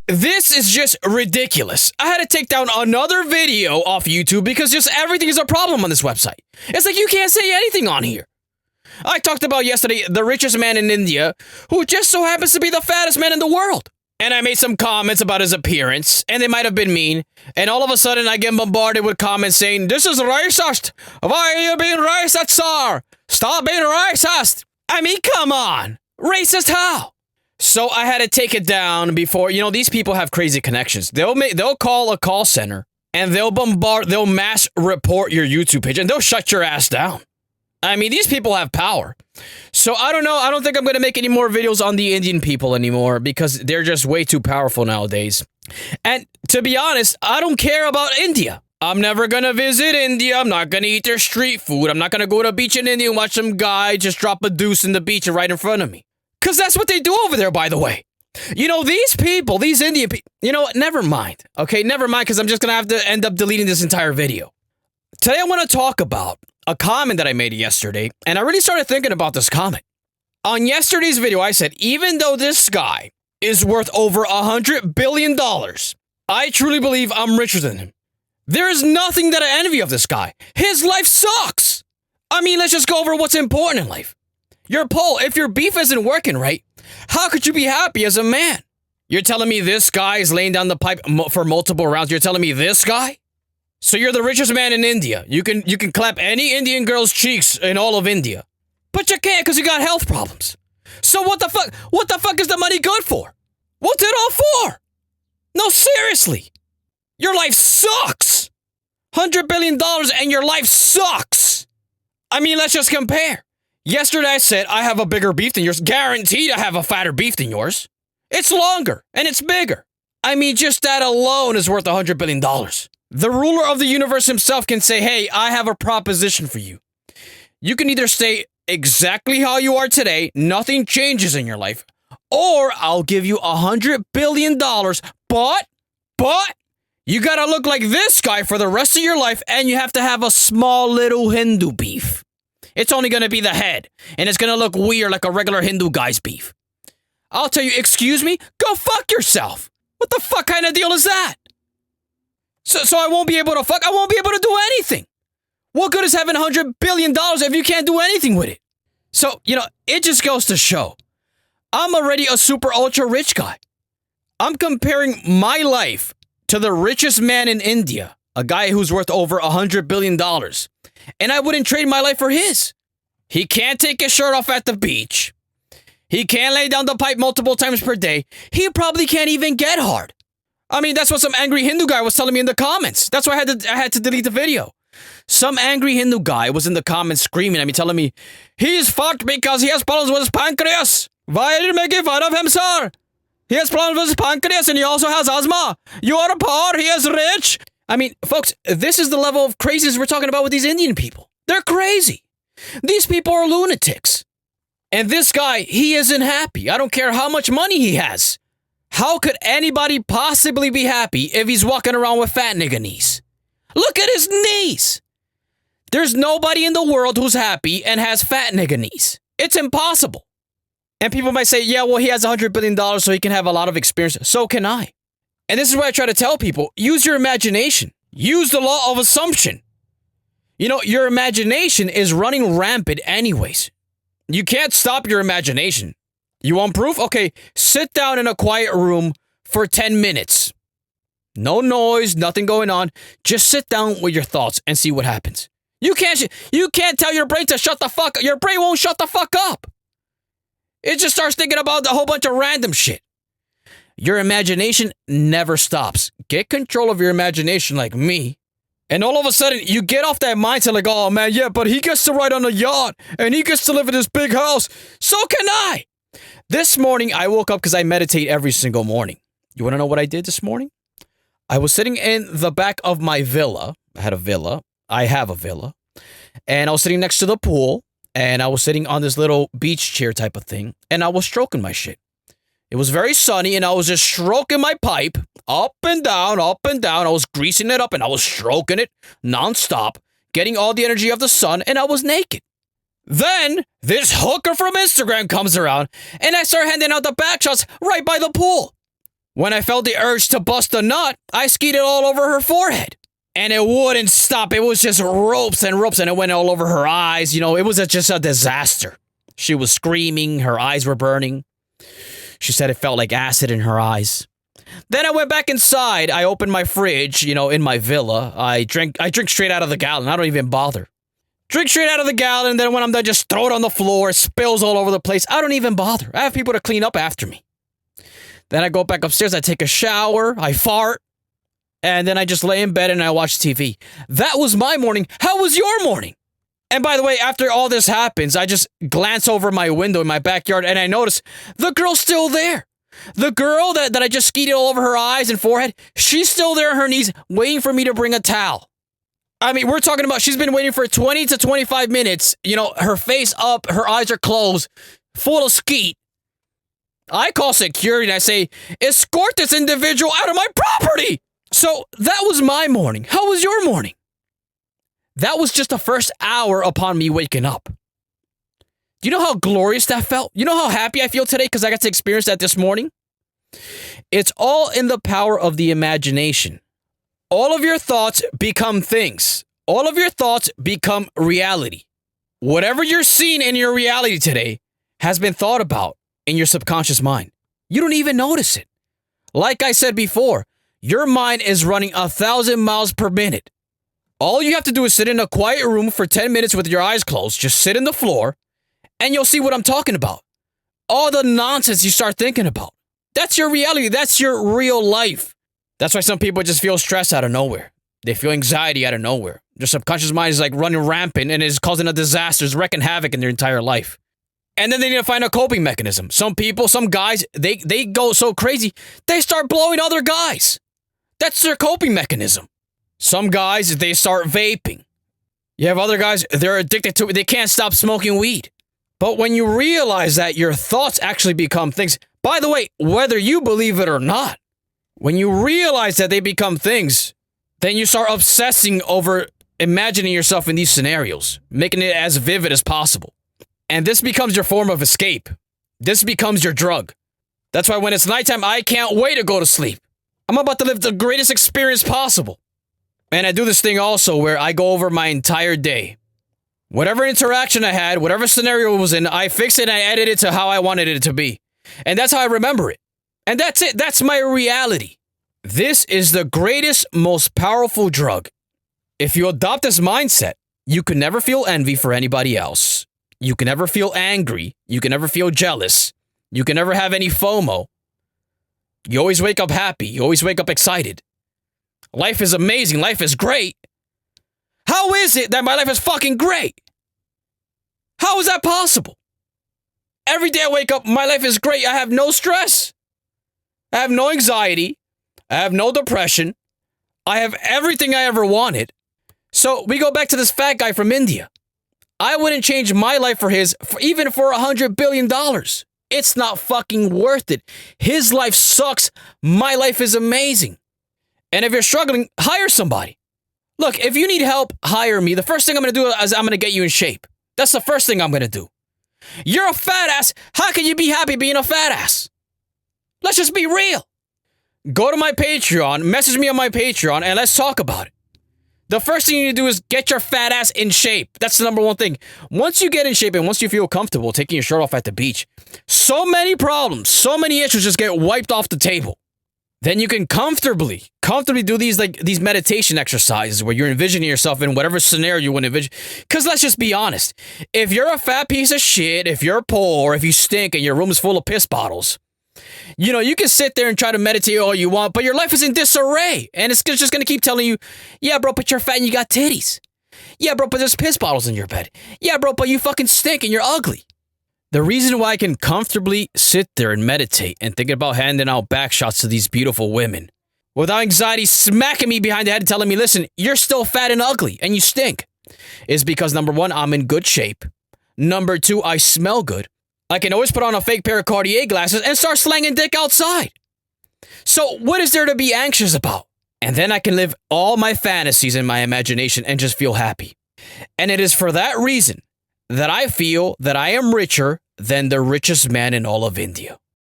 This is just ridiculous. I had to take down another video off YouTube because just everything is a problem on this website. It's like you can't say anything on here. I talked about yesterday the richest man in India who just so happens to be the fattest man in the world. And I made some comments about his appearance, and they might have been mean. And all of a sudden, I get bombarded with comments saying, "This is racist. Why are you being racist, sir? Stop being racist." I mean, come on. Racist how? So I had to take it down before, these people have crazy connections. They'll call a call center, and they'll mass report your YouTube page, and they'll shut your ass down. I mean, these people have power. So I don't know. I don't think I'm going to make any more videos on the Indian people anymore because they're just way too powerful nowadays. And to be honest, I don't care about India. I'm never going to visit India. I'm not going to eat their street food. I'm not going to go to a beach in India and watch some guy just drop a deuce in the beach right in front of me. Because that's what they do over there, by the way. These people, these Indian people, what? Never mind. Okay, never mind, because I'm just going to have to end up deleting this entire video. Today I want to talk about a comment that I made yesterday, and I really started thinking about this comment. On yesterday's video, I said, even though this guy is worth over $100 billion, I truly believe I'm richer than him. There is nothing that I envy of this guy. His life sucks. I mean, let's just go over what's important in life. Your poll, if your beef isn't working right, how could you be happy as a man? You're telling me this guy is laying down the pipe for multiple rounds? You're telling me this guy? So you're the richest man in India. You can clap any Indian girl's cheeks in all of India. But you can't because you got health problems. So what the fuck? What the fuck is the money good for? What's it all for? No, seriously. Your life sucks. $100 billion and your life sucks. I mean, let's just compare. Yesterday I said I have a bigger beef than yours. Guaranteed I have a fatter beef than yours. It's longer and it's bigger. I mean, just that alone is worth $100 billion. The ruler of the universe himself can say, hey, I have a proposition for you. You can either stay exactly how you are today, nothing changes in your life, or I'll give you $100 billion, but you gotta look like this guy for the rest of your life, and you have to have a small little Hindu beef. It's only gonna be the head, and it's gonna look weird like a regular Hindu guy's beef. I'll tell you, excuse me? Go fuck yourself. What the fuck kind of deal is that? So I won't be able to fuck? I won't be able to do anything. What good is having $100 billion if you can't do anything with it? So, it just goes to show. I'm already a super ultra rich guy. I'm comparing my life to the richest man in India, a guy who's worth over $100 billion. And I wouldn't trade my life for his. He can't take his shirt off at the beach. He can't lay down the pipe multiple times per day. He probably can't even get hard. I mean, that's what some angry Hindu guy was telling me in the comments. That's why I had to delete the video. Some angry Hindu guy was in the comments screaming at me, telling me, he's fucked because he has problems with his pancreas. Why are you making fun of him, sir? He has problems with his pancreas and he also has asthma. You are poor, he is rich. I mean, folks, this is the level of craziness we're talking about with these Indian people. They're crazy. These people are lunatics. And this guy, he isn't happy. I don't care how much money he has. How could anybody possibly be happy if he's walking around with fat nigga knees? Look at his knees. There's nobody in the world who's happy and has fat nigga knees. It's impossible. And people might say, yeah, well, he has $100 billion so he can have a lot of experience. So can I. And this is what I try to tell people. Use your imagination. Use the law of assumption. Your imagination is running rampant anyways. You can't stop your imagination. You want proof? Okay, sit down in a quiet room for 10 minutes. No noise, nothing going on. Just sit down with your thoughts and see what happens. You can't tell your brain to shut the fuck up. Your brain won't shut the fuck up. It just starts thinking about a whole bunch of random shit. Your imagination never stops. Get control of your imagination like me. And all of a sudden, you get off that mindset like, oh man, yeah, but he gets to ride on a yacht and he gets to live in this big house. So can I. This morning, I woke up because I meditate every single morning. You want to know what I did this morning? I was sitting in the back of my villa. I have a villa. And I was sitting next to the pool. And I was sitting on this little beach chair type of thing. And I was stroking my shit. It was very sunny. And I was just stroking my pipe up and down, up and down. I was greasing it up and I was stroking it nonstop. Getting all the energy of the sun. And I was naked. Then, this hooker from Instagram comes around, and I start handing out the back shots right by the pool. When I felt the urge to bust a nut, I skied it all over her forehead. And it wouldn't stop. It was just ropes and ropes, and it went all over her eyes. You know, it was just a disaster. She was screaming. Her eyes were burning. She said it felt like acid in her eyes. Then I went back inside. I opened my fridge, you know, in my villa. I drink straight out of the gallon. I don't even bother. Drink straight out of the gallon, and then when I'm done, just throw it on the floor. It spills all over the place. I don't even bother. I have people to clean up after me. Then I go back upstairs. I take a shower. I fart. And then I just lay in bed and I watch TV. That was my morning. How was your morning? And by the way, after all this happens, I just glance over my window in my backyard and I notice the girl's still there. The girl that I just skied all over her eyes and forehead, she's still there on her knees waiting for me to bring a towel. I mean, we're talking about she's been waiting for 20 to 25 minutes. You know, her face up, her eyes are closed, full of skeet. I call security and I say, escort this individual out of my property. So that was my morning. How was your morning? That was just the first hour upon me waking up. Do you know how glorious that felt? You know how happy I feel today because I got to experience that this morning? It's all in the power of the imagination. All of your thoughts become things. All of your thoughts become reality. Whatever you're seeing in your reality today has been thought about in your subconscious mind. You don't even notice it. Like I said before, your mind is running 1,000 miles per minute. All you have to do is sit in a quiet room for 10 minutes with your eyes closed. Just sit on the floor, and you'll see what I'm talking about. All the nonsense you start thinking about. That's your reality. That's your real life. That's why some people just feel stress out of nowhere. They feel anxiety out of nowhere. Their subconscious mind is like running rampant and is causing a disaster, is wreaking havoc in their entire life. And then they need to find a coping mechanism. Some people, some guys, they go so crazy, they start blowing other guys. That's their coping mechanism. Some guys, they start vaping. You have other guys, they're addicted to it. They can't stop smoking weed. But when you realize that your thoughts actually become things, by the way, whether you believe it or not, when you realize that they become things, then you start obsessing over imagining yourself in these scenarios, making it as vivid as possible. And this becomes your form of escape. This becomes your drug. That's why when it's nighttime, I can't wait to go to sleep. I'm about to live the greatest experience possible. And I do this thing also where I go over my entire day. Whatever interaction I had, whatever scenario it was in, I fix it and I edit it to how I wanted it to be. And that's how I remember it. And that's it. That's my reality. This is the greatest, most powerful drug. If you adopt this mindset, you can never feel envy for anybody else. You can never feel angry. You can never feel jealous. You can never have any FOMO. You always wake up happy. You always wake up excited. Life is amazing. Life is great. How is it that my life is fucking great? How is that possible? Every day I wake up, my life is great. I have no stress. I have no anxiety. I have no depression. I have everything I ever wanted. So we go back to this fat guy from India. I wouldn't change my life for his, even for $100 billion. It's not fucking worth it. His life sucks. My life is amazing. And if you're struggling, hire somebody. Look, if you need help, hire me. The first thing I'm going to do is I'm going to get you in shape. That's the first thing I'm going to do. You're a fat ass. How can you be happy being a fat ass? Let's just be real. Go to my Patreon, message me on my Patreon, and let's talk about it. The first thing you need to do is get your fat ass in shape. That's the number one thing. Once you get in shape and once you feel comfortable taking your shirt off at the beach, so many problems, so many issues just get wiped off the table. Then you can comfortably do these meditation exercises where you're envisioning yourself in whatever scenario you want to envision. Because let's just be honest. If you're a fat piece of shit, if you're poor, if you stink and your room is full of piss bottles, you know, you can sit there and try to meditate all you want, but your life is in disarray. And it's just going to keep telling you, yeah, bro, but you're fat and you got titties. Yeah, bro, but there's piss bottles in your bed. Yeah, bro, but you fucking stink and you're ugly. The reason why I can comfortably sit there and meditate and think about handing out back shots to these beautiful women without anxiety smacking me behind the head and telling me, listen, you're still fat and ugly and you stink, is because number one, I'm in good shape. Number two, I smell good. I can always put on a fake pair of Cartier glasses and start slanging dick outside. So what is there to be anxious about? And then I can live all my fantasies in my imagination and just feel happy. And it is for that reason that I feel that I am richer than the richest man in all of India.